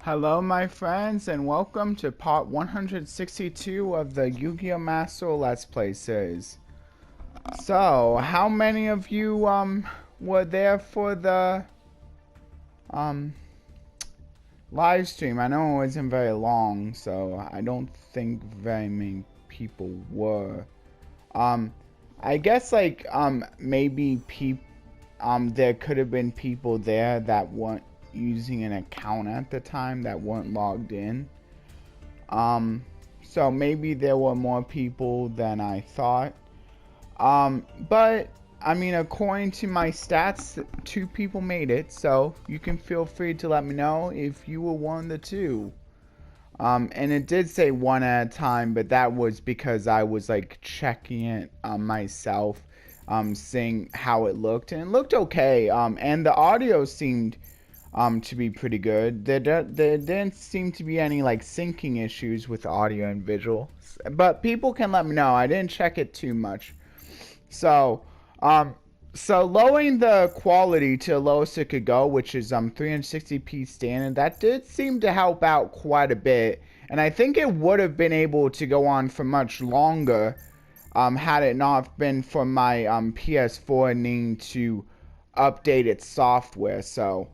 Hello my friends and welcome to part 162 of the Yu-Gi-Oh! Master Let's Play series. So, how many of you were there for the live stream? I know it wasn't very long, so I don't think very many people were. I guess like maybe there could have been people there that weren't using an account at the time, that weren't logged in. So maybe there were more people than I thought. But I mean, according to my stats, 2 people made it, so you can feel free to let me know if you were one of the 2. And it did say 1 at a time, but that was because I was like checking it myself, seeing how it looked, and it looked okay. And the audio seemed to be pretty good. There didn't seem to be any like syncing issues with audio and visual, but people can let me know. I didn't check it too much. So lowering the quality to the lowest it could go, which is 360p standard, that did seem to help out quite a bit, and I think it would have been able to go on for much longer had it not been for my PS4 needing to update its software. So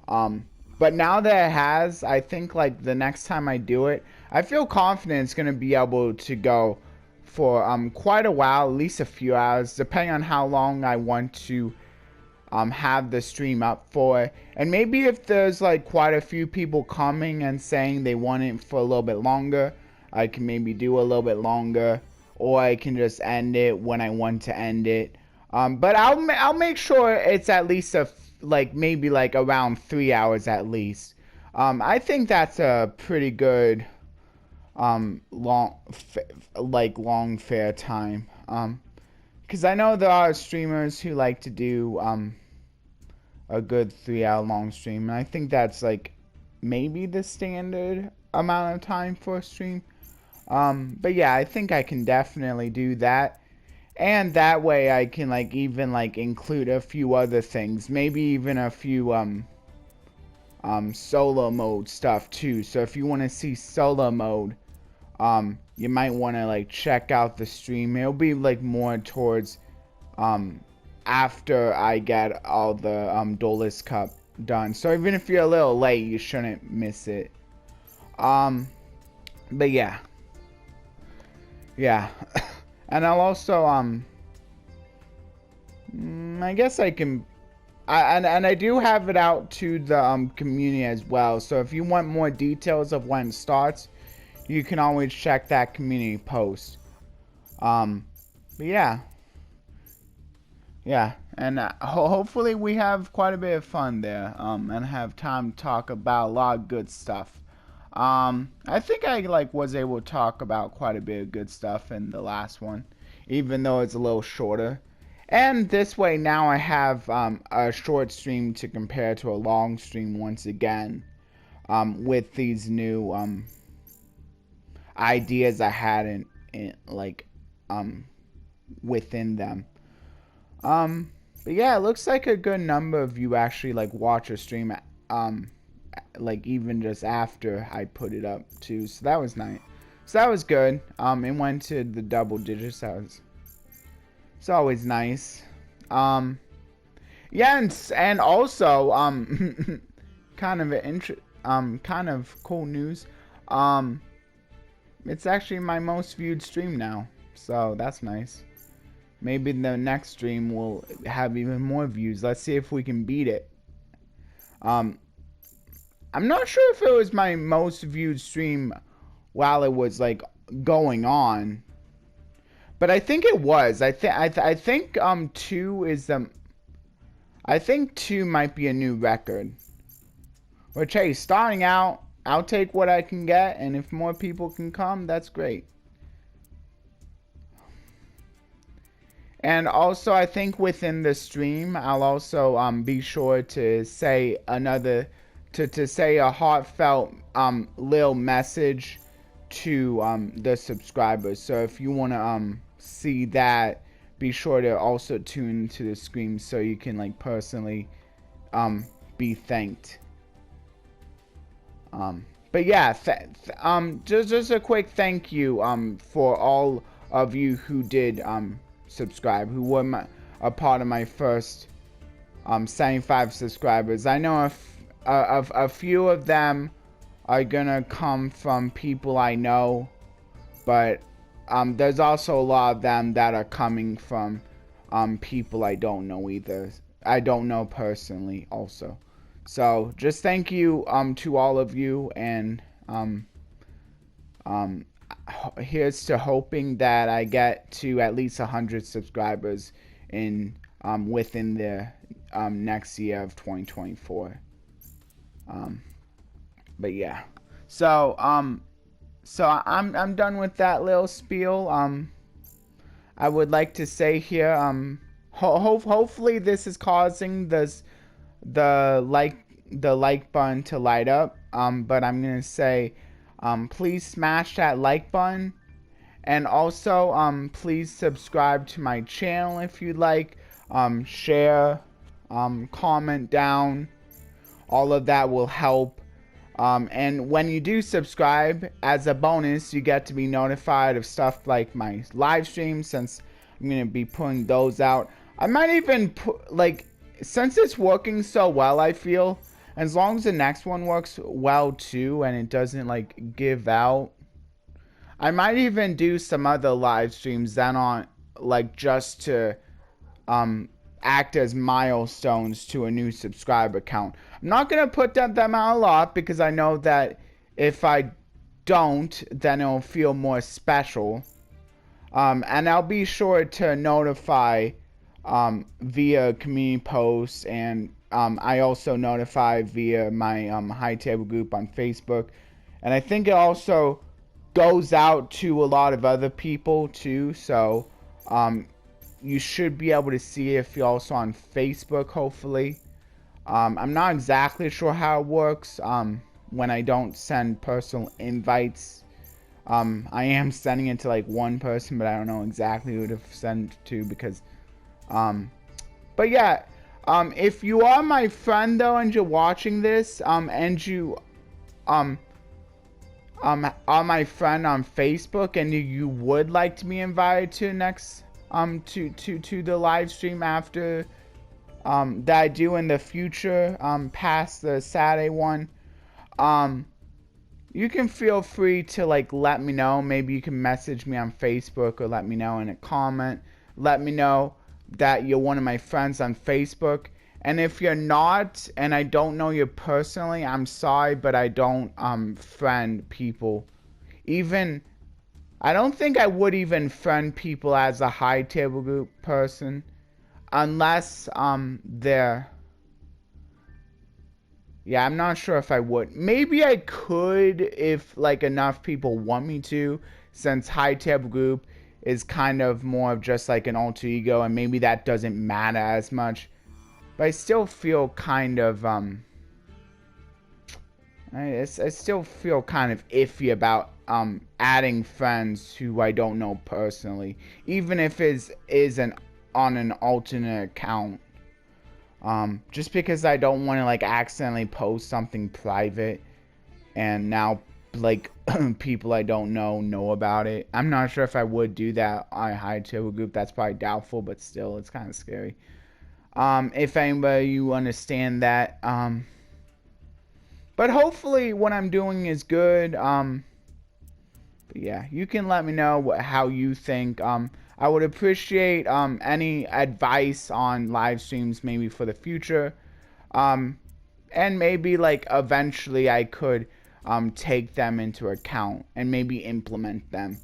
but now that it has, I think like the next time I do it, I feel confident it's going to be able to go for quite a while, at least a few hours, depending on how long I want to have the stream up for. And maybe if there's like quite a few people coming and saying they want it for a little bit longer, I can maybe do a little bit longer, or I can just end it when I want to end it. But I'll make sure it's at least maybe like around 3 hours at least. I think that's a pretty good long fair time. Because I know there are streamers who like to do a good 3-hour long stream, and I think that's like maybe the standard amount of time for a stream. But yeah, I think I can definitely do that. And that way I can like even like include a few other things, maybe even a few solo mode stuff too. So if you want to see solo mode, you might want to like check out the stream. It'll be like more towards after I get all the Duelist Cup done. So even if you're a little late, you shouldn't miss it. But yeah. And I'll also I guess I can I do have it out to the community as well. So if you want more details of when it starts, you can always check that community post. But yeah, and hopefully we have quite a bit of fun there, and have time to talk about a lot of good stuff. I think I was able to talk about quite a bit of good stuff in the last one, even though it's a little shorter. And this way now I have a short stream to compare to a long stream once again, with these new ideas I had within them. But yeah, it looks like a good number of you actually watch a stream even just after I put it up too, so that was nice. So that was good. It went to the double digits. It's always nice. Yeah, and also kind of cool news. It's actually my most viewed stream now, so that's nice. Maybe the next stream will have even more views. Let's see if we can beat it. I'm not sure if it was my most viewed stream while it was going on, but I think it was. I think 2 is I think 2 might be a new record. Which, hey, starting out, I'll take what I can get, and if more people can come, that's great. And also, I think within the stream, I'll also be sure to say to say a heartfelt little message to the subscribers. So if you want to see that, be sure to also tune into the stream so you can personally be thanked. but yeah, just a quick thank you for all of you who did subscribe, who were a part of my first 75 subscribers. I know a few of them are gonna come from people I know, but there's also a lot of them that are coming from people I don't know either. I don't know personally also. So just thank you to all of you, and here's to hoping that I get to at least 100 subscribers in within the next year of 2024. But yeah, so I'm done with that little spiel. I would like to say here, hopefully this is causing the like button to light up. But I'm gonna say, please smash that like button, and also please subscribe to my channel if you'd like. Share, comment down. All of that will help. And when you do subscribe, as a bonus, you get to be notified of stuff like my live streams, since I'm going to be putting those out. I might even put, like, since it's working so well, I feel, as long as the next one works well too, and it doesn't, like, give out, I might even do some other live streams that aren't, like, just to, act as milestones to a new subscriber count. I'm not going to put them out a lot, because I know that if I don't, then it'll feel more special. And I'll be sure to notify via community posts, and I also notify via my High Table group on Facebook. And I think it also goes out to a lot of other people too, so you should be able to see it if you're also on Facebook, hopefully. I'm not exactly sure how it works when I don't send personal invites. I am sending it to like one person, but I don't know exactly who to send it to, because but yeah, if you are my friend though and you're watching this, and you are my friend on Facebook, and you would like to be invited to the next to the live stream after that I do in the future, past the Saturday one, you can feel free to like let me know. Maybe you can message me on Facebook, or let me know in a comment. Let me know that you're one of my friends on Facebook. And if you're not, and I don't know you personally, I'm sorry, but I don't friend people. Even I don't think I would even friend people as a High Table group person, unless they're, yeah, I'm not sure if I would. Maybe I could if like enough people want me to, since High Table group is kind of more of just like an alter ego, and maybe that doesn't matter as much. But I still feel kind of I still feel kind of iffy about adding friends who I don't know personally, even if it is on an alternate account. Just because I don't want to like accidentally post something private, and now like people I don't know about it. I'm not sure if I would do that on a High Table group. That's probably doubtful, but still, it's kind of scary. If anybody you understand that. But hopefully what I'm doing is good. But yeah, you can let me know how you think. I would appreciate any advice on live streams maybe for the future. And maybe like eventually I could take them into account and maybe implement them.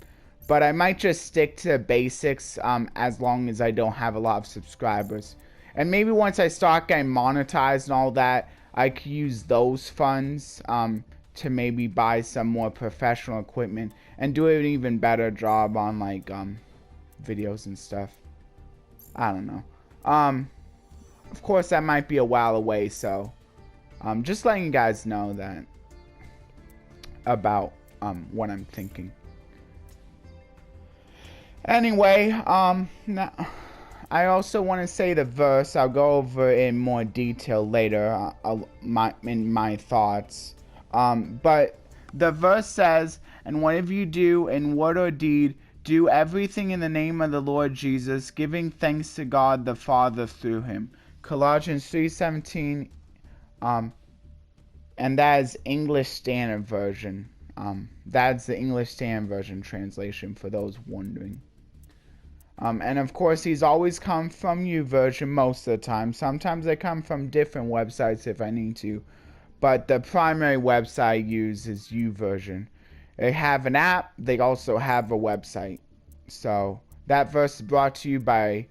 But I might just stick to the basics as long as I don't have a lot of subscribers. And maybe once I start getting monetized and all that, I could use those funds to maybe buy some more professional equipment and do an even better job on like videos and stuff. I don't know. Of course that might be a while away, so just letting you guys know that about what I'm thinking. Anyway, now I also want to say the verse. I'll go over in more detail later in my thoughts. But The verse says, "And whatever you do in word or deed, do everything in the name of the Lord Jesus, giving thanks to God the Father through him." Colossians 3:17, and that is English Standard Version. That's the English Standard Version translation for those wondering. And of course, these always come from YouVersion most of the time. Sometimes they come from different websites if I need to, but the primary website I use is YouVersion. They have an app. They also have a website. So that verse is brought to you by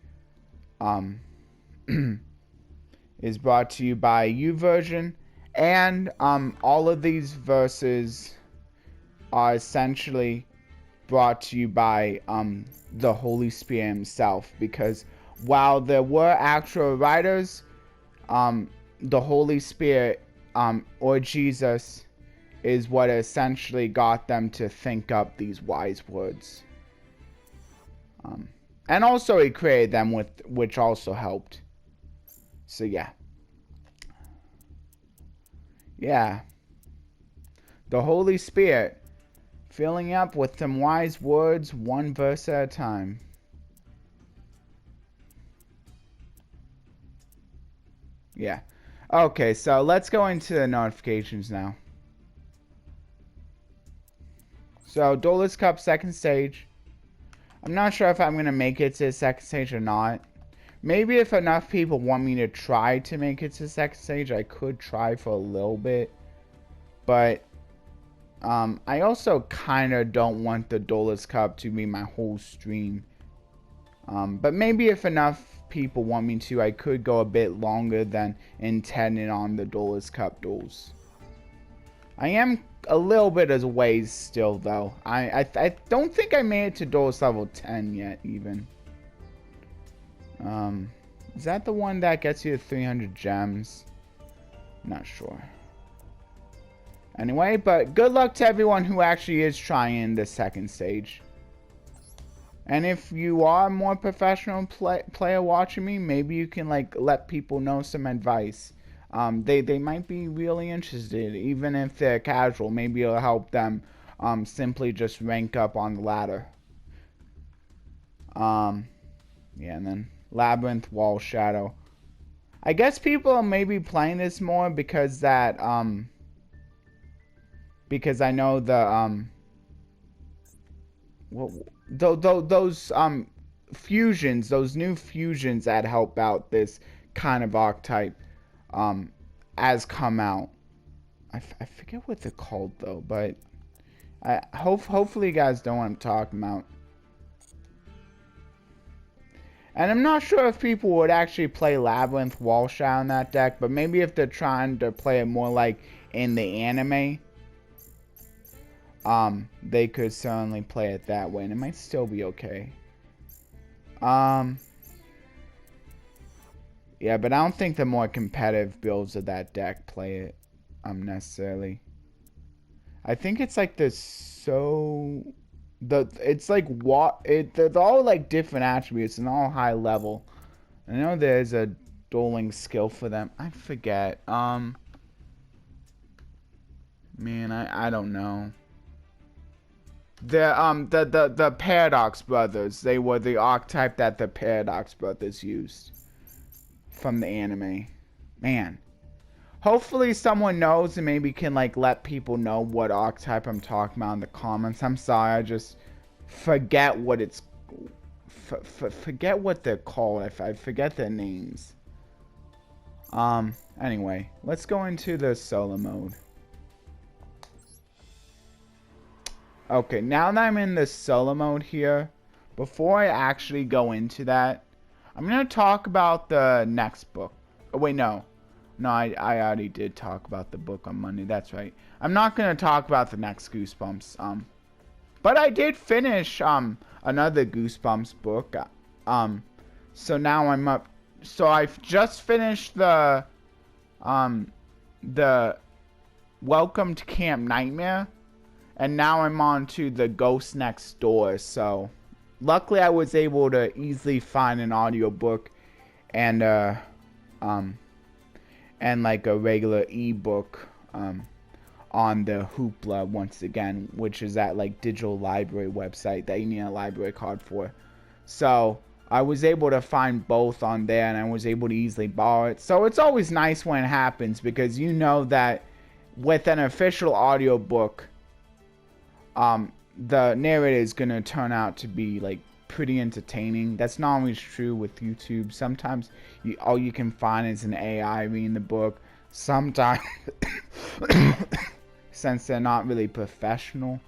YouVersion, and all of these verses are essentially brought to you by the Holy Spirit himself, because while there were actual writers, the Holy Spirit or Jesus is what essentially got them to think up these wise words. And also he created them, which also helped. So yeah. The Holy Spirit filling up with some wise words, one verse at a time. Yeah. Okay, so let's go into the notifications now. So, Duelist Cup second stage. I'm not sure if I'm going to make it to the second stage or not. Maybe if enough people want me to try to make it to the second stage, I could try for a little bit. But I also kind of don't want the Duelist Cup to be my whole stream. But maybe if enough people want me to, I could go a bit longer than intended on the Duelist Cup duels. I am a little bit of ways still, though. I don't think I made it to Duelist level 10 yet, even. Is that the one that gets you to 300 gems? Not sure. Anyway, but good luck to everyone who actually is trying the second stage. And if you are a more professional player watching me, maybe you can like let people know some advice. They might be really interested, even if they're casual. Maybe it'll help them simply just rank up on the ladder. Yeah, and then Labyrinth, Wall, Shadow. I guess people are maybe playing this more because that because I know the those fusions, those new fusions that help out this kind of archetype has come out. I forget what they're called though, but hopefully you guys know what I'm talking about. And I'm not sure if people would actually play Labyrinth, Wall Shadow in that deck, but maybe if they're trying to play it more like in the anime, they could certainly play it that way, and it might still be okay. Yeah, but I don't think the more competitive builds of that deck play it, necessarily. I think it's like this, it's like they're all like different attributes and all high level. I know there's a dueling skill for them. I forget. Man, I don't know. The Paradox Brothers. They were the archetype that the Paradox Brothers used from the anime. Man. Hopefully someone knows and maybe can like let people know what archetype I'm talking about in the comments. I'm sorry, I just forget what it's forget what they're called. I forget their names. Anyway, let's go into the solo mode. Okay, now that I'm in the solo mode here, before I actually go into that, I'm going to talk about the next book. Oh, wait, no. No, I already did talk about the book on Monday. That's right. I'm not going to talk about the next Goosebumps. But I did finish another Goosebumps book. So now I'm up. So I've just finished the Welcome to Camp Nightmare. And now I'm on to the Ghost Next Door. So luckily I was able to easily find an audiobook and like a regular ebook on the Hoopla once again, which is that like digital library website that you need a library card for. So I was able to find both on there, and I was able to easily borrow it. So it's always nice when it happens, because you know that with an official audiobook, the narrator is going to turn out to be like pretty entertaining. That's not always true with YouTube. Sometimes all you can find is an AI reading the book. Sometimes, since they're not really professional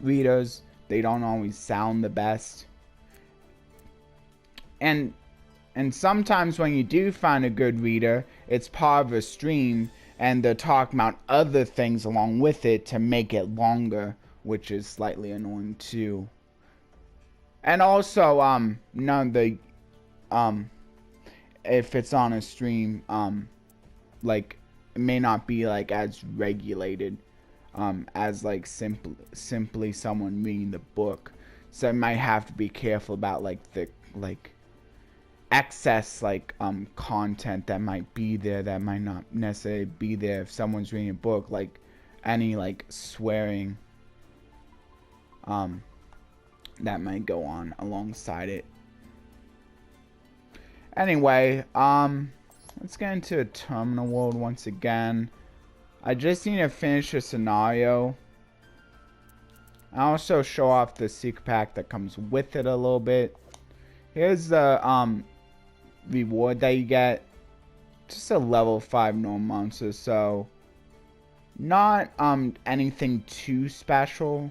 readers, they don't always sound the best. And sometimes when you do find a good reader, it's part of a stream, and they're talking about other things along with it to make it longer, which is slightly annoying too. And also, none of the, if it's on a stream, like, it may not be like as regulated, as like simply someone reading the book. So I might have to be careful about like the excess content that might be there that might not necessarily be there if someone's reading a book, like any like swearing that might go on alongside it. Anyway, let's get into a terminal world once again. I just need to finish a scenario. I also show off the secret pack that comes with it a little bit. Here's the reward that you get. Just a level 5 normal monster, so not anything too special,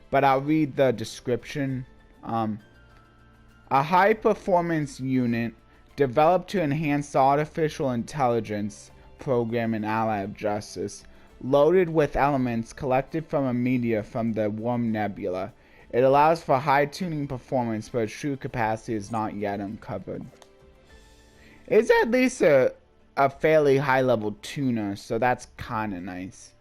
but I'll read the description. A high performance unit developed to enhance artificial intelligence program in Ally of Justice, loaded with elements collected from a meteor from the Worm Nebula. It allows for high tuning performance, but its true capacity is not yet uncovered. It's at least a fairly high level tuner, so that's kind of nice.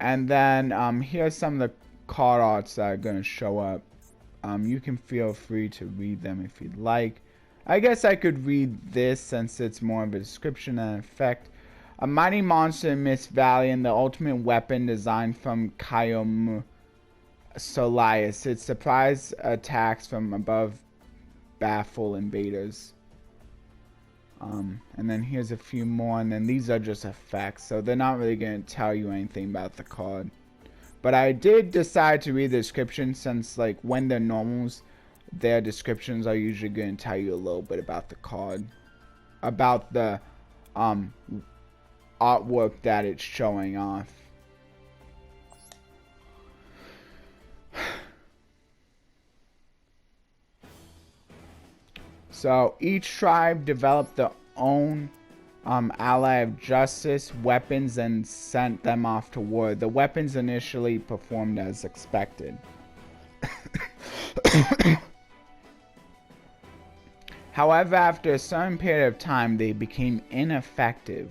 And then here's some of the card arts that are going to show up. You can feel free to read them if you'd like. I guess I could read this since it's more of a description than an effect. A mighty monster in Mist Valley and the ultimate weapon designed from Kyomu Solias. Its surprise attacks from above baffle invaders. And then here's a few more, and then these are just effects, so they're not really going to tell you anything about the card. But I did decide to read the description, since like when they're normals, their descriptions are usually going to tell you a little bit about the card, about the artwork that it's showing off. So each tribe developed their own ally of justice weapons and sent them off to war. The weapons initially performed as expected. However, after a certain period of time, they became ineffective.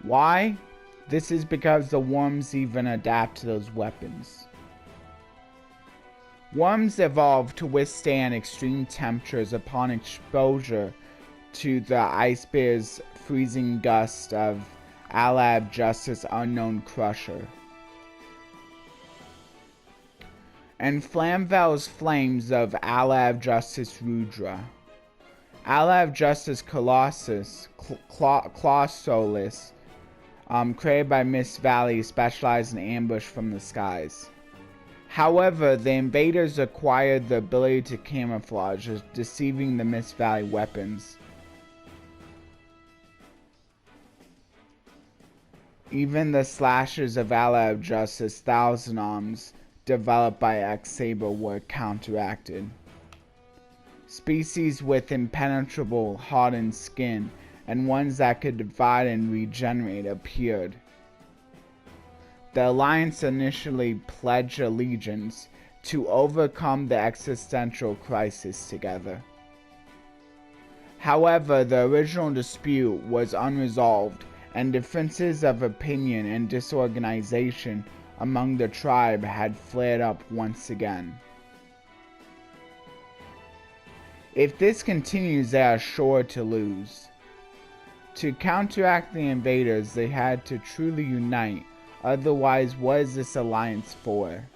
Why? This is because the worms even adapt to those weapons. Worms evolve to withstand extreme temperatures upon exposure to the ice bear's freezing gust of Alab Justice Unknown Crusher. And Flamvel's flames of Alab Justice Rudra. Alab Justice Colossus, Clausolis, created by Mist Valley, specialized in ambush from the skies. However, the invaders acquired the ability to camouflage, deceiving the Mist Valley weapons. Even the slashes of Alab Justice Thousand Arms, developed by X-Saber, were counteracted. Species with impenetrable, hardened skin, and ones that could divide and regenerate, appeared. The Alliance initially pledged allegiance to overcome the existential crisis together. However, the original dispute was unresolved, and differences of opinion and disorganization among the tribe had flared up once again. If this continues, they are sure to lose. To counteract the invaders, they had to truly unite. Otherwise, what is this alliance for?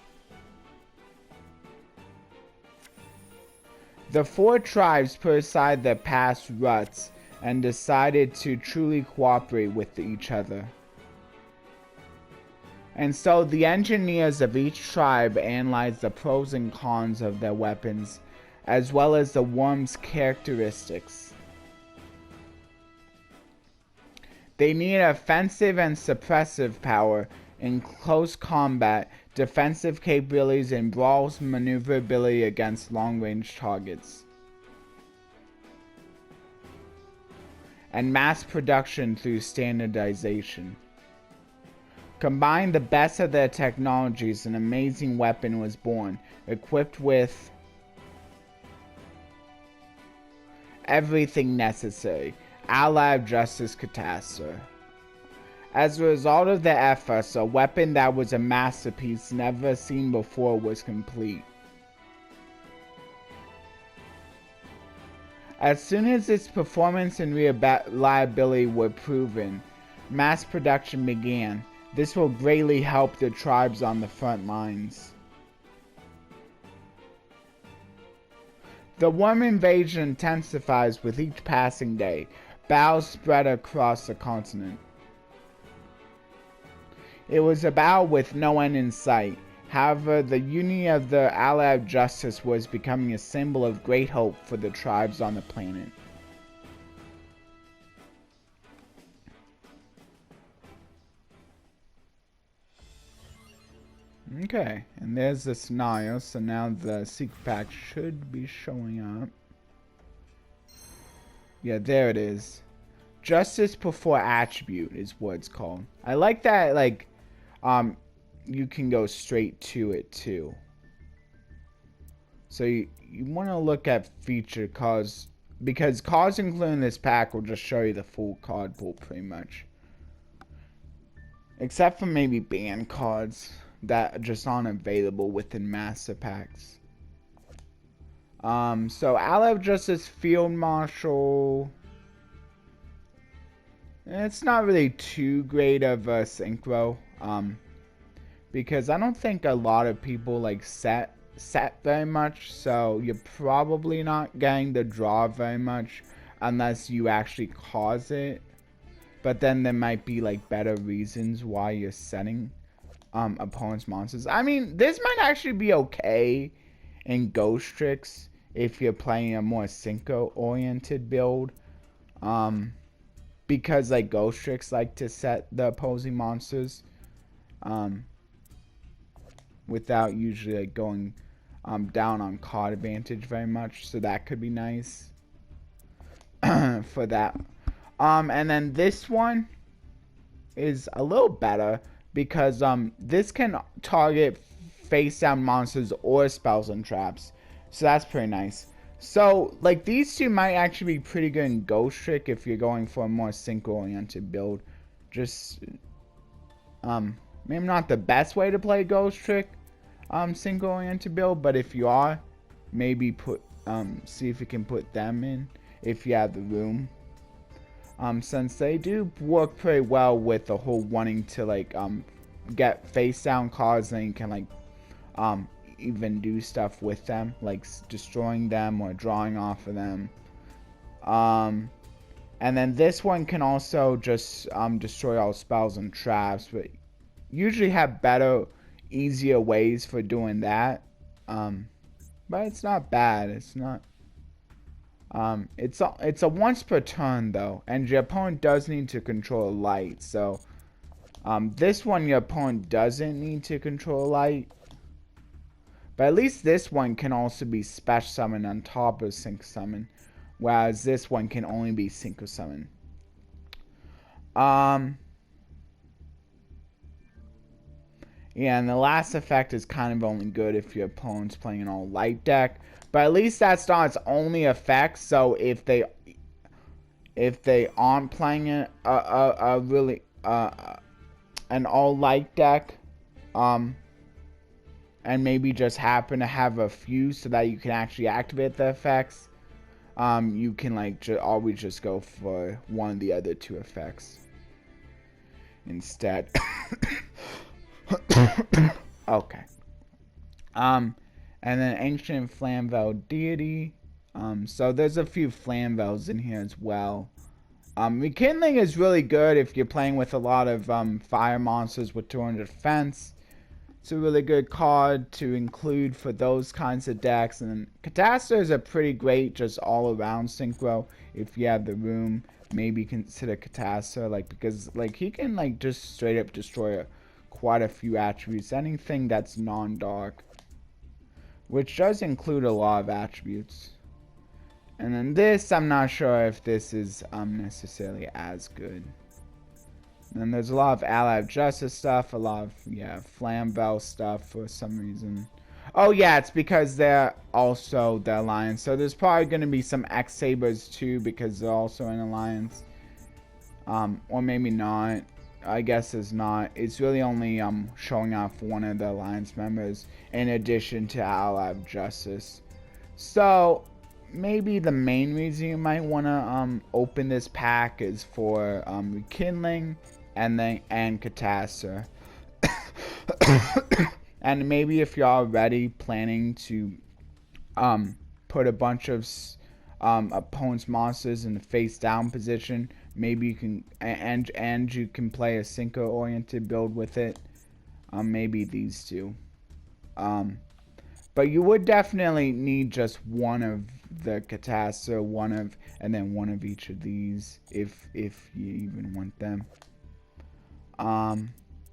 The four tribes put aside their past ruts and decided to truly cooperate with each other. And so the engineers of each tribe analyzed the pros and cons of their weapons, as well as the worm's characteristics. They need offensive and suppressive power in close combat, defensive capabilities, and brawls maneuverability against long-range targets. And mass production through standardization. Combine the best of their technologies, an amazing weapon was born, equipped with everything necessary. Allied Justice Catastor. As a result of their efforts, a weapon that was a masterpiece never seen before was complete. As soon as its performance and reliability were proven, mass production began. This will greatly help the tribes on the front lines. The worm invasion intensifies with each passing day. Battles spread across the continent. It was a battle with no end in sight. However, the unity of the Allied Justice was becoming a symbol of great hope for the tribes on the planet. Okay, and there's the scenario, so now the secret pack should be showing up. Yeah, there it is. Justice before attribute is what it's called. I like that, like, you can go straight to it too. So you want to look at feature cards, because cards included in this pack will just show you the full card pool pretty much. Except for maybe banned cards that just aren't available within master packs. So Allied Justice Field Marshal. It's not really too great of a synchro. Because I don't think a lot of people like set very much, so you're probably not getting the draw very much unless you actually cause it. But then there might be like better reasons why you're setting opponent's monsters. I mean, this might actually be okay in Ghost Tricks if you're playing a more synchro oriented build. Because like Ghost Tricks like to set the opposing monsters without usually like going down on card advantage very much, so that could be nice for that. And then this one is a little better because this can target face down monsters or spells and traps, so that's pretty nice. So like these two might actually be pretty good in Ghost Trick if you're going for a more sync oriented build. Just maybe not the best way to play Ghost Trick sync oriented build, but if you are, maybe put see if you can put them in if you have the room. Since they do work pretty well with the whole wanting to like get face down cards, and you can like even do stuff with them, like destroying them or drawing off of them. And then this one can also just destroy all spells and traps, but usually have better, easier ways for doing that. But it's not bad. It's not. It's a once per turn though, and your opponent does need to control light. So this one your opponent doesn't need to control light. But at least this one can also be special summon on top of sync summon, whereas this one can only be synchro summon. Yeah, and the last effect is kind of only good if your opponent's playing an all light deck, but at least that's not its only effect. So if they aren't playing a really an all light deck, and maybe just happen to have a few so that you can actually activate the effects, you can like always just go for one of the other two effects instead. Okay. And then Ancient Flamvel Deity. So there's a few Flamvels in here as well. Rekindling is really good if you're playing with a lot of fire monsters with 200 defense. It's a really good card to include for those kinds of decks. And then Catastor is a pretty great just all around synchro if you have the room. Maybe consider Catastor, like, because like he can like just straight up destroy quite a few attributes. Anything that's non-dark, which does include a lot of attributes. And then this, I'm not sure if this is necessarily as good. And there's a lot of Allied Justice stuff, a lot of, yeah, Flamvel stuff for some reason. Oh yeah, it's because they're also the Alliance. So there's probably going to be some X-Sabers too because they're also in Alliance. Or maybe not. I guess it's not. It's really only showing off one of the Alliance members in addition to Allied Justice. So maybe the main reason you might want to open this pack is for Rekindling and Catastor. And maybe if you're already planning to put a bunch of opponent's monsters in the face down position, maybe you can and you can play a synchro oriented build with it. Maybe these two. But you would definitely need just one of the Catastor, and then one of each of these if you even want them.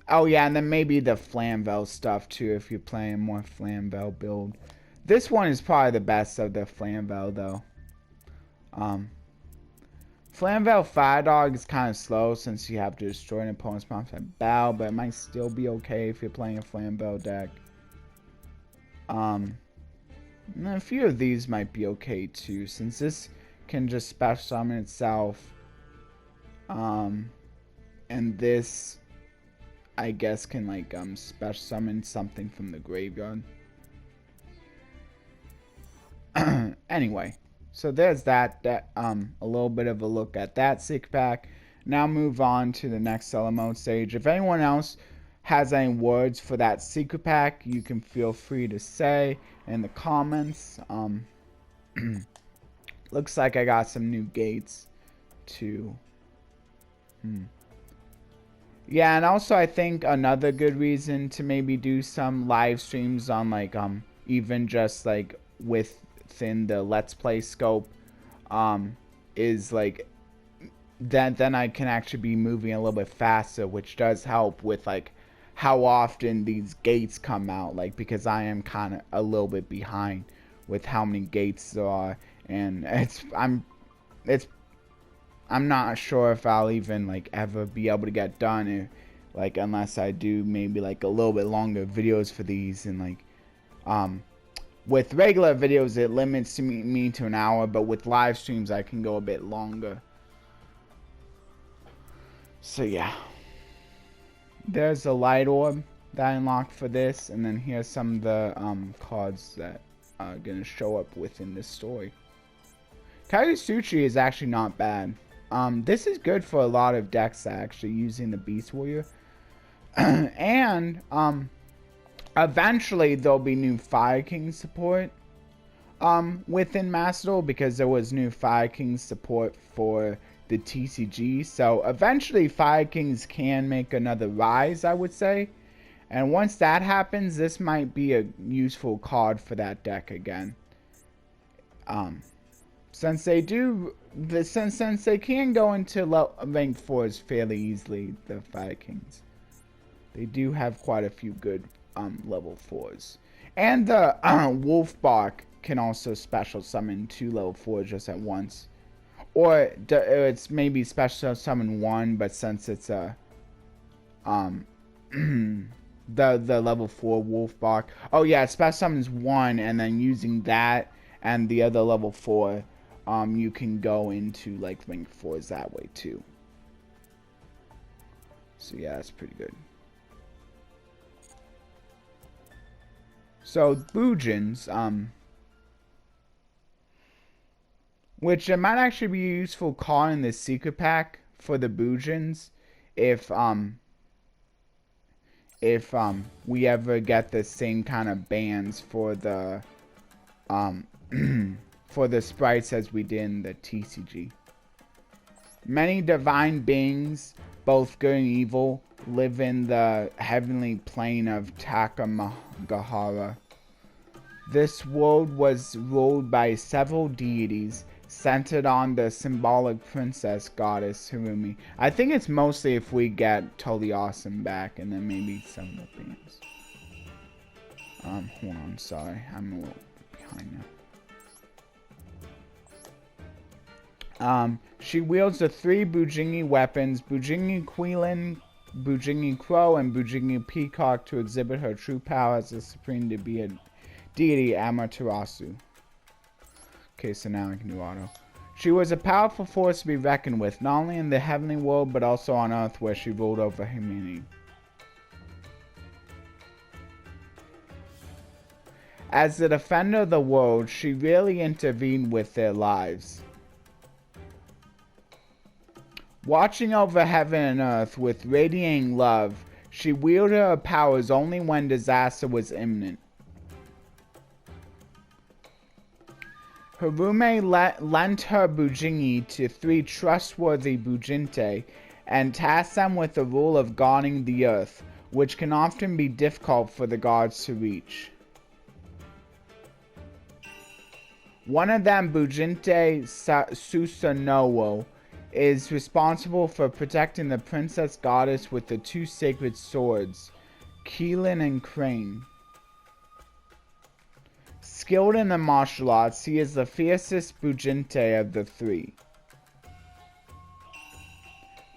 Oh yeah, and then maybe the Flamvel stuff too if you're playing more Flamvel build. This one is probably the best of the Flamvel though. Flamvel Fire Dog is kind of slow since you have to destroy an opponent's monster at bow, but it might still be okay if you're playing a Flamvel deck. And a few of these might be okay too, since this can just special summon itself. And this, I guess, can like special summon something from the graveyard. Anyway, so there's that a little bit of a look at that sick pack. Now move on to the next solo mode stage. If anyone else has any words for that secret pack, you can feel free to say in the comments. Looks like I got some new gates too. Yeah, and also I think another good reason to maybe do some live streams on like even just like within the Let's Play scope is like then I can actually be moving a little bit faster, which does help with like how often these gates come out, like because I am kind of a little bit behind with how many gates there are, and I'm not sure if I'll even like ever be able to get done if, like unless I do maybe like a little bit longer videos for these. And like with regular videos it limits me to an hour, but with live streams I can go a bit longer. So yeah, there's a light orb that I unlocked for this, and then here's some of the cards that are gonna show up within this story. Kaisuchi is actually not bad. This is good for a lot of decks actually using the Beast Warrior. And eventually there'll be new Fire King support within Master Duel, because there was new Fire King support for the TCG. So eventually Fire Kings can make another rise, I would say. And once that happens, this might be a useful card for that deck again. Since they do, since they can go into rank 4s fairly easily, the Fire Kings, they do have quite a few good level 4s. And the Wolf Bark can also special summon 2 level 4s just at once. Or it's maybe special summon 1, but since it's a the level 4 Wolf Bark. Oh yeah, special summons 1, and then using that and the other level 4, you can go into like rank 4s that way too. So yeah, that's pretty good. So Boojins, Which it might actually be a useful card in the secret pack for the Bujins if we ever get the same kind of bands for the for the sprites as we did in the TCG. Many divine beings, both good and evil, live in the heavenly plane of Takamagahara. This world was ruled by several deities centered on the symbolic princess goddess Harumi. I think it's mostly if we get Totally Awesome back and then maybe some of the things. Hold on, sorry. I'm a little behind now. She wields the 3 Bujingi weapons, Bujingi Quilin, Bujingi Crow, and Bujingi Peacock to exhibit her true power as the supreme deity Amaterasu. Okay, so now I can do auto. She was a powerful force to be reckoned with, not only in the heavenly world, but also on Earth, where she ruled over humanity. As the defender of the world, she really intervened with their lives. Watching over heaven and earth with radiating love, she wielded her powers only when disaster was imminent. Harume lent her Bujingi to 3 trustworthy Bujinte and tasked them with the role of guarding the earth, which can often be difficult for the gods to reach. One of them, Bujinte Susanoo, is responsible for protecting the princess goddess with the 2 sacred swords, Keelan and Crane. Skilled in the martial arts, he is the fiercest Bujinte of the 3.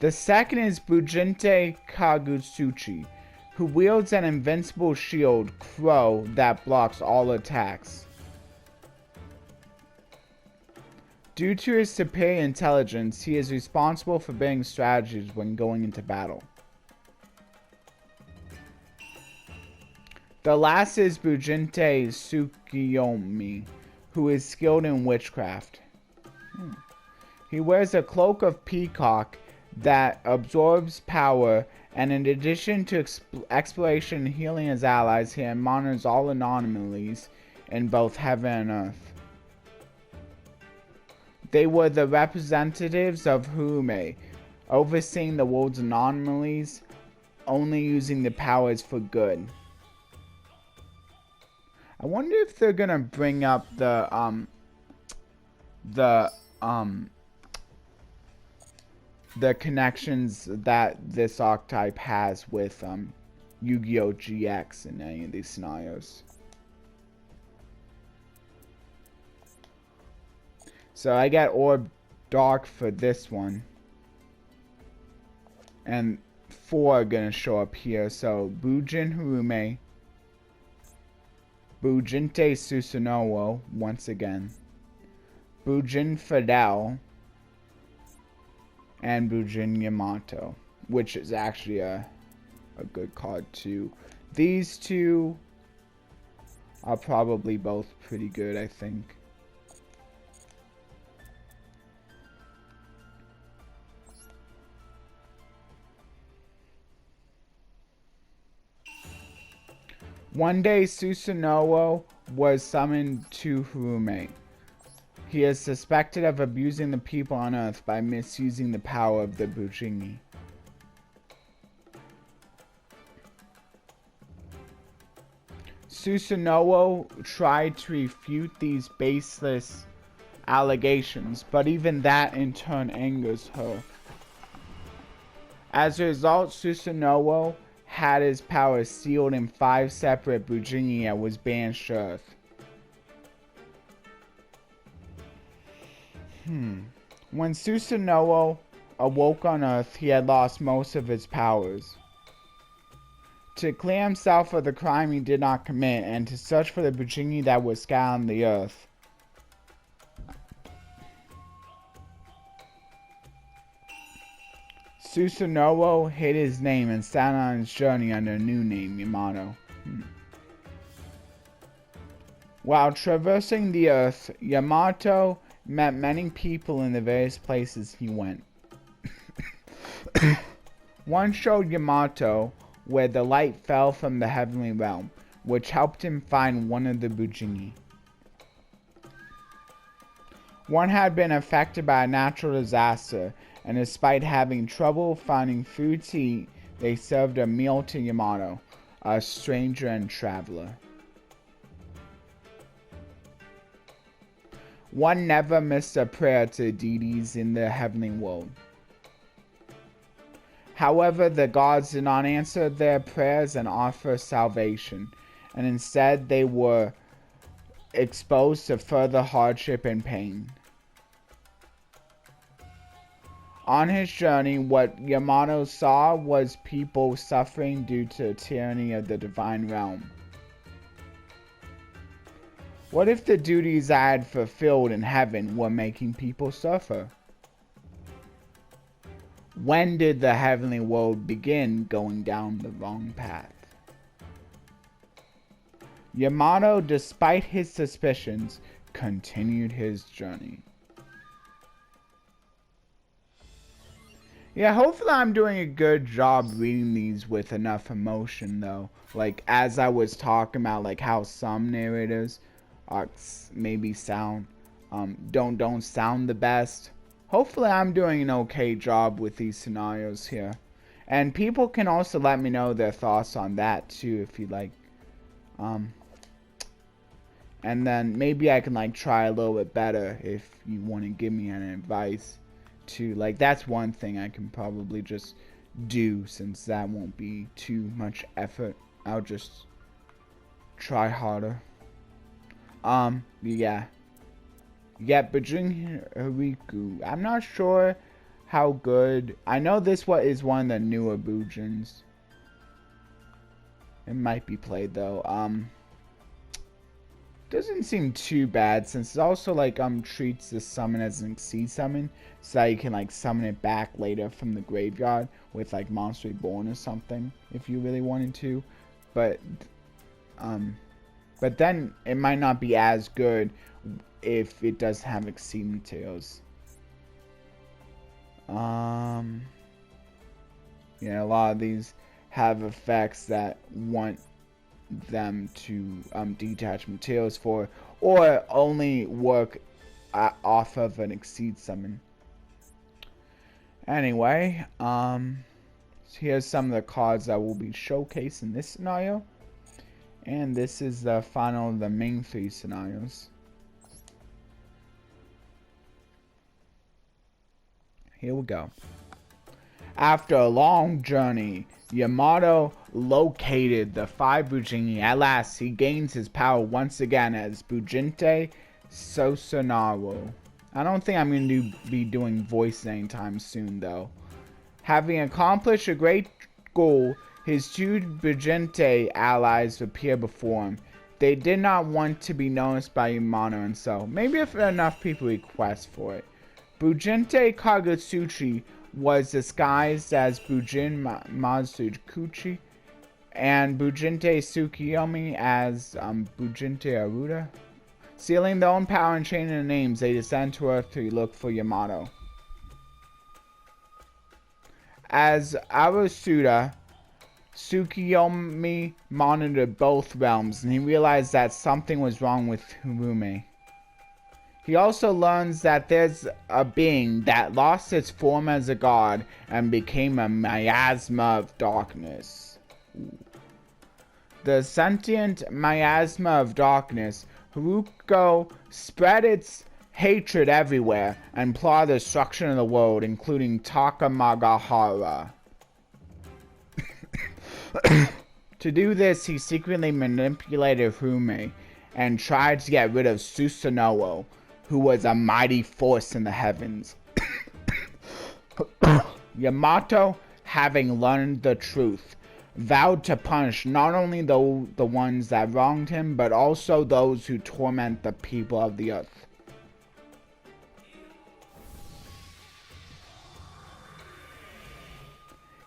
The second is Bujinte Kagutsuchi, who wields an invincible shield, Crow, that blocks all attacks. Due to his superior intelligence, he is responsible for building strategies when going into battle. The last is Bujinte Tsukiyomi, who is skilled in witchcraft. He wears a cloak of peacock that absorbs power, and in addition to exploration and healing his allies, he monitors all anomalies in both heaven and earth. They were the representatives of Harume, overseeing the world's anomalies, only using the powers for good. I wonder if they're gonna bring up the connections that this archetype has with Yu-Gi-Oh! GX in any of these scenarios. So I get Orb Dark for this one. And 4 are gonna show up here. So Bujin Harume, Bujinte Susanoo once again, Bujin Fidel, and Bujin Yamato, which is actually a good card too. These 2 are probably both pretty good, I think. One day, Susanoo was summoned to Harume. He is suspected of abusing the people on Earth by misusing the power of the Bujingi. Susanoo tried to refute these baseless allegations, but even that in turn angers her. As a result, Susanoo had his power sealed in 5 separate Bujingi and was banished to Earth. When Susanoo awoke on Earth, he had lost most of his powers. To clear himself of the crime he did not commit, and to search for the Bujingi that was scattered on the Earth, Susanoo hid his name and set on his journey under a new name, Yamato. While traversing the Earth, Yamato met many people in the various places he went. One showed Yamato where the light fell from the heavenly realm, which helped him find one of the Bujingi. One had been affected by a natural disaster, and despite having trouble finding food to eat, they served a meal to Yamato, a stranger and traveler. One never missed a prayer to deities in the heavenly world. However, the gods did not answer their prayers and offer salvation, and instead they were exposed to further hardship and pain. On his journey, what Yamato saw was people suffering due to the tyranny of the divine realm. What if the duties I had fulfilled in heaven were making people suffer? When did the heavenly world begin going down the wrong path? Yamato, despite his suspicions, continued his journey. Yeah, hopefully I'm doing a good job reading these with enough emotion, though. Like, as I was talking about, like, how some narrators maybe sound, don't sound the best. Hopefully I'm doing an okay job with these scenarios here. And people can also let me know their thoughts on that too, if you like. And then maybe I can like try a little bit better if you want to give me an advice too. Like, that's one thing I can probably just do, since that won't be too much effort. I'll just try harder. Yeah. Bujin Hariku. I'm not sure how good. I know this is one of the newer Bujins. It might be played though. Doesn't seem too bad, since it also like treats the summon as an exceed summon, so that you can like summon it back later from the graveyard with like Monster Reborn or something if you really wanted to. But then it might not be as good if it does have exceed materials. Yeah, a lot of these have effects that want them to detach materials for, or only work off of an exceed summon. Anyway, so here's some of the cards that will be showcased in this scenario. And this is the final of the main 3 scenarios. Here we go. After a long journey, Yamato located the 5 Bujingi. At last, he gains his power once again as Bujinte Sosanaro. I don't think I'm going to be doing voice anytime soon, though. Having accomplished a great goal, his 2 Bujinte allies appear before him. They did not want to be noticed by Yamato, and so maybe if enough people request for it. Bujinte Kagutsuchi was disguised as Bujin Mazukuchi, and Bujinte Tsukiyomi as Bujinte Aruda. Sealing their own power and changing their names, they descend to Earth to look for Yamato. As Arasuda, Tsukiyomi monitored both realms, and he realized that something was wrong with Hirume. He also learns that there's a being that lost its form as a god and became a miasma of darkness. The sentient miasma of darkness, Haruko, spread its hatred everywhere and plotted the destruction of the world, including Takamagahara. To do this, he secretly manipulated Hirume and tried to get rid of Susanoo, who was a mighty force in the heavens. Yamato, having learned the truth, vowed to punish not only the ones that wronged him, but also those who torment the people of the earth.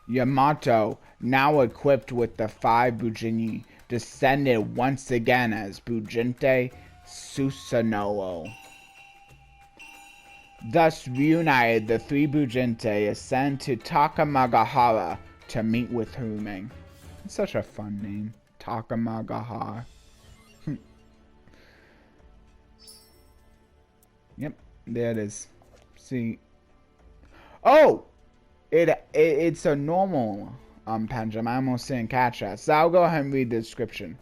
Yamato, now equipped with the 5 Bujingi, descended once again as Bujinte Susanoo. Thus reunited, the three Bujinte ascend to Takamagahara to meet with Harume. It's such a fun name, Takamagahara. Yep, there it is. See. Oh! It's a normal pendulum. I almost didn't catch that. So I'll go ahead and read the description.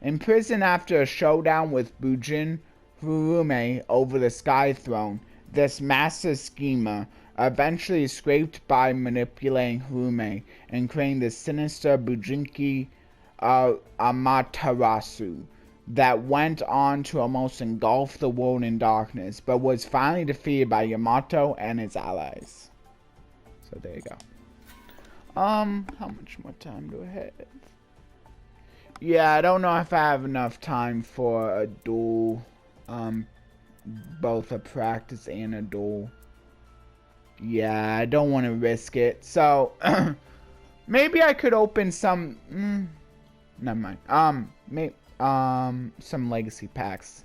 In prison after a showdown with Bujin Harume over the Sky Throne, this master schemer eventually escaped by manipulating Harume and creating the sinister Bujinki Amaterasu that went on to almost engulf the world in darkness, but was finally defeated by Yamato and his allies. So there you go. How much more time do I have? Yeah, I don't know if I have enough time for a duel. Both a practice and a duel. Yeah, I don't want to risk it. So, maybe I could open some... never mind. Some legacy packs.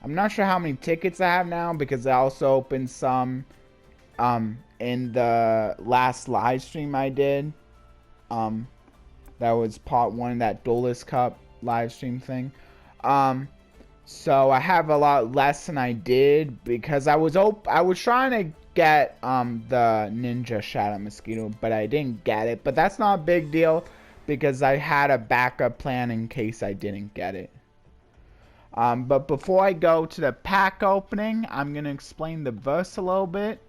I'm not sure how many tickets I have now because I also opened some in the last live stream I did. That was part 1 of that Duelist Cup live stream thing. So I have a lot less than I did because I was trying to get the Ninja Shadow Mosquito, but I didn't get it. But that's not a big deal because I had a backup plan in case I didn't get it. But before I go to the pack opening, I'm going to explain the verse a little bit.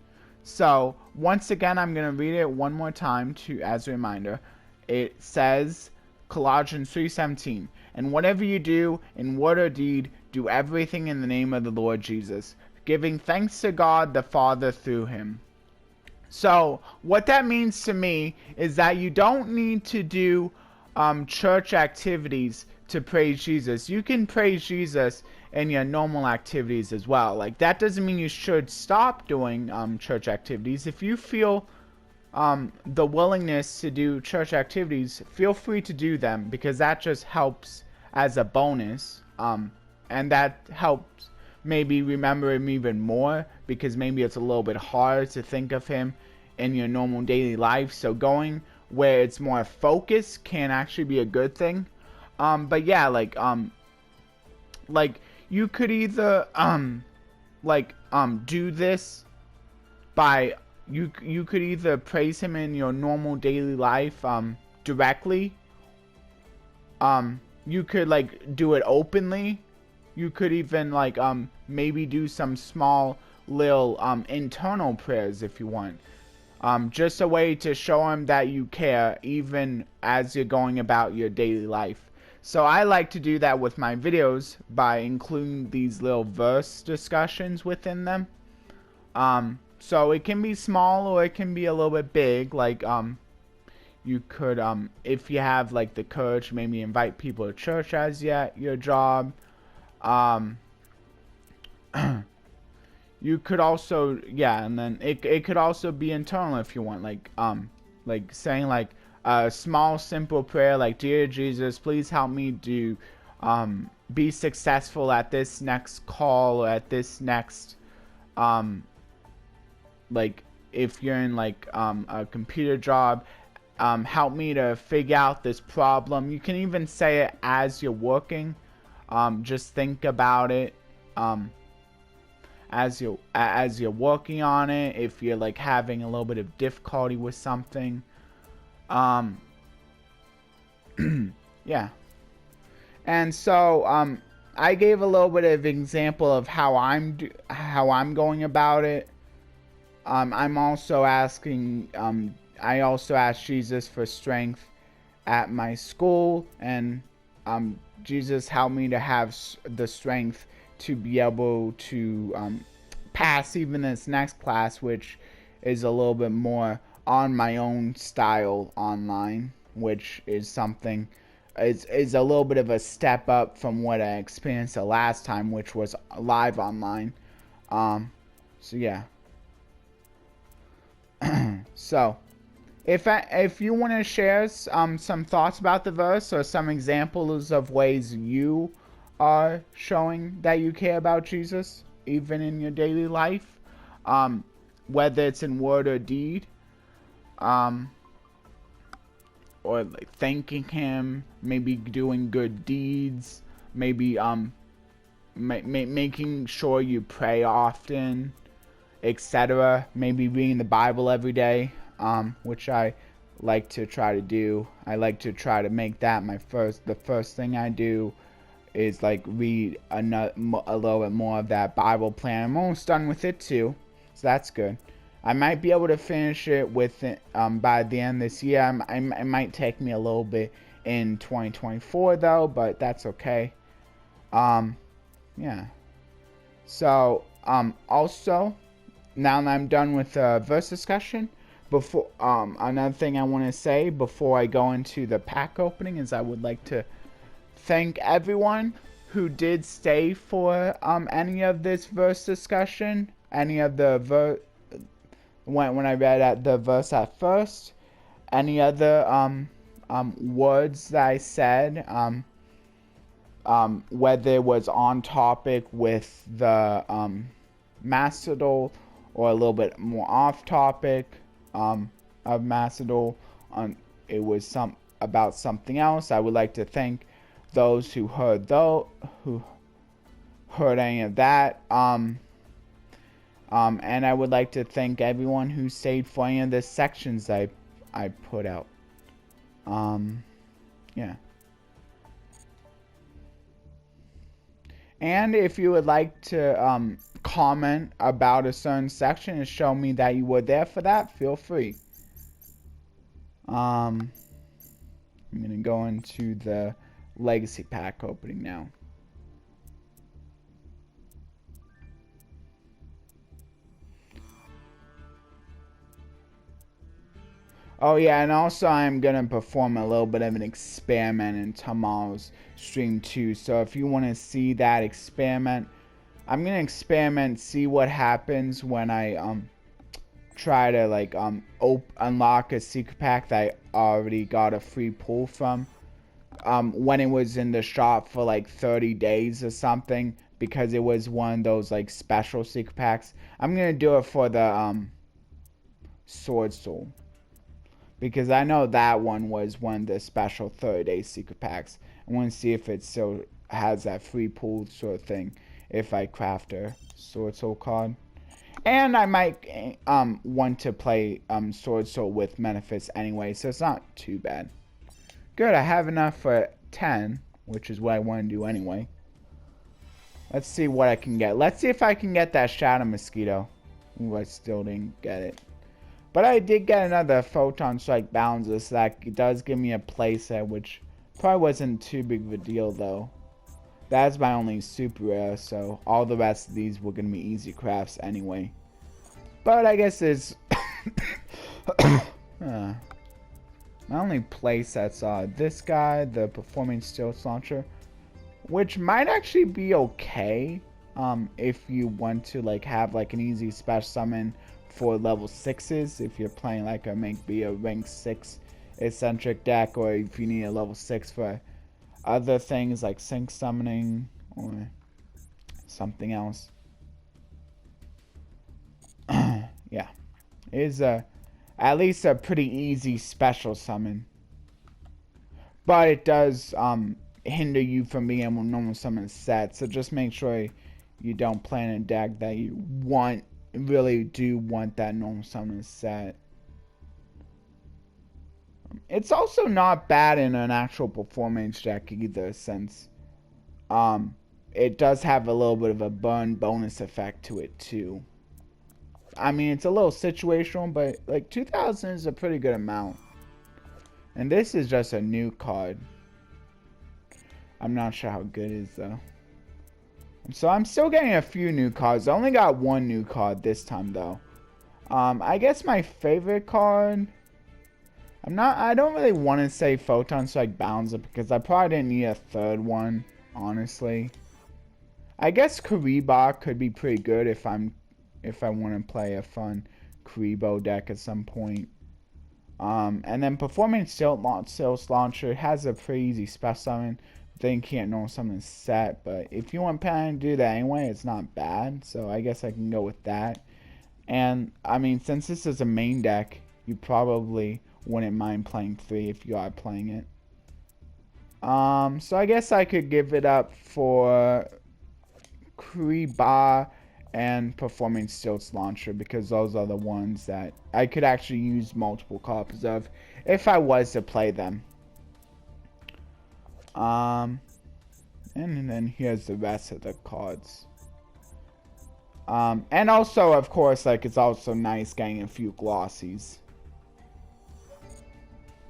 So, once again, I'm going to read it one more time as a reminder. It says, Colossians 3:17, and whatever you do, in word or deed, do everything in the name of the Lord Jesus, giving thanks to God the Father through him. So, what that means to me is that you don't need to do church activities to praise Jesus. You can praise Jesus in your normal activities as well. Like, that doesn't mean you should stop doing church activities. If you feel the willingness to do church activities, feel free to do them because that just helps as a bonus. And that helps maybe remember him even more because maybe it's a little bit hard to think of him in your normal daily life. So going where it's more focused can actually be a good thing. But yeah, like you could either do this by you could either praise him in your normal daily life directly. You could do it openly. You could even maybe do some small little internal prayers if you want. Just a way to show him that you care even as you're going about your daily life. So I like to do that with my videos by including these little verse discussions within them. So it can be small or it can be a little bit big. Like you could if you have like the courage, maybe invite people to church as your job. You could also and then it could also be internal if you want, like saying like a small simple prayer like, dear Jesus, please help me to be successful at this next call or at this next like if you're in like a computer job, help me to figure out this problem. You can even say it as you're working. Just think about it as you're working on it. If you're like having a little bit of difficulty with something, yeah. And so I gave a little bit of example of how I'm going about it. I'm also asking. I also asked Jesus for strength at my school, and Jesus helped me to have the strength to be able to pass even this next class, which is a little bit more on my own style online, which is something is a little bit of a step up from what I experienced the last time, which was live online. So yeah. So if you want to share some thoughts about the verse or some examples of ways you are showing that you care about Jesus even in your daily life, whether it's in word or deed, or like thanking him, maybe doing good deeds, maybe making sure you pray often, etc. Maybe reading the Bible every day, which I like to try to do. I like to try to make that the first thing I do is like read a little bit more of that Bible plan. I'm almost done with it too, so that's good. I might be able to finish it by the end of this year. It might take me a little bit in 2024 though, but that's okay. Yeah. So also, now that I'm done with the verse discussion, before another thing I want to say before I go into the pack opening is I would like to thank everyone who did stay for any of this verse discussion, any of the when I read the verse at first, any other words that I said, whether it was on topic with the Macedol or a little bit more off topic of Macedol, it was about something else. I would like to thank those who heard any of that, and I would like to thank everyone who stayed for any of the sections I put out. Yeah. And if you would like to comment about a certain section and show me that you were there for that, feel free. I'm gonna go into the legacy pack opening now. Oh yeah, and also I'm gonna perform a little bit of an experiment in tomorrow's stream too. So if you want to see that experiment, I'm gonna experiment, see what happens when I try to like unlock a secret pack that I already got a free pull from. When it was in the shop for like 30 days or something, because it was one of those like special secret packs. I'm gonna do it for the Sword Soul, because I know that one was one of the special 30-day secret packs. I want to see if it still has that free pull sort of thing if I craft a Sword Soul card. And I might want to play Sword Soul with Manifest anyway, so it's not too bad. Good, I have enough for 10, which is what I want to do anyway. Let's see what I can get. Let's see if I can get that Shadow Mosquito. Ooh, I still didn't get it. But I did get another Photon Strike Balancer, so that does give me a playset, which probably wasn't too big of a deal though. That's my only super rare, so all the rest of these were going to be easy crafts anyway. But I guess it's... my only playsets are this guy, the Performing Stealth Launcher, which might actually be okay if you want to like have like an easy special summon for level 6s, if you're playing like maybe a rank 6 eccentric deck, or if you need a level 6 for other things like sync summoning or something else. Yeah, it is at least a pretty easy special summon, but it does hinder you from being able to normal summon a set, so just make sure you don't play in a deck that you really do want that normal summon set. It's also not bad in an actual performance deck either, since it does have a little bit of a burn bonus effect to it too. I mean, it's a little situational, but like 2,000 is a pretty good amount. And this is just a new card. I'm not sure how good it is though. So I'm still getting a few new cards. I only got one new card this time though. I guess my favorite card, I don't really want to say Photon Strike Balancer, because I probably didn't need a third one, honestly. I guess Kariba could be pretty good if I want to play a fun Karibo deck at some point. And then Performing Stealth Launcher has a pretty easy special summon. Then you can't normal summon set, but if you want to do that anyway, it's not bad. So I guess I can go with that. And I mean, since this is a main deck, you probably wouldn't mind playing 3 if you are playing it. So I guess I could give it up for Kriba and Performing Stilts Launcher, because those are the ones that I could actually use multiple copies of if I was to play them. And then here's the rest of the cards. And also, of course, like, it's also nice getting a few glossies.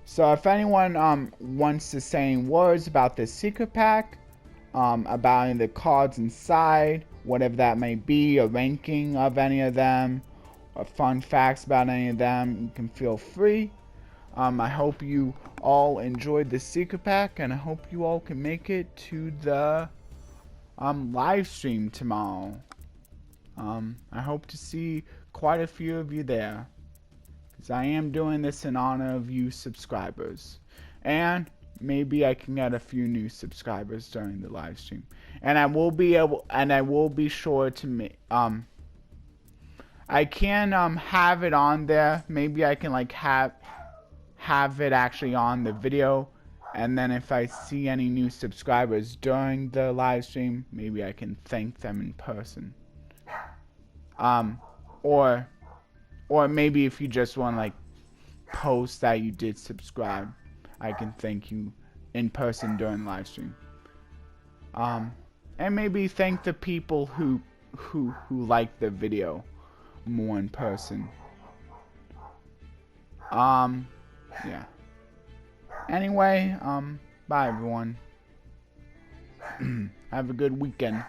So if anyone wants to say any words about this secret pack, about any of the cards inside, whatever that may be, a ranking of any of them, or fun facts about any of them, you can feel free. I hope you all enjoyed this secret pack, and I hope you all can make it to the live stream tomorrow. I hope to see quite a few of you there, because I am doing this in honor of you subscribers, and maybe I can get a few new subscribers during the live stream, and I will be sure to I can have it on there. Maybe I can like have it actually on the video, and then if I see any new subscribers during the live stream, maybe I can thank them in person. Or maybe if you just want to like post that you did subscribe, I can thank you in person during live stream. And maybe thank the people who like the video more in person. Yeah. Anyway, bye everyone. Have a good weekend.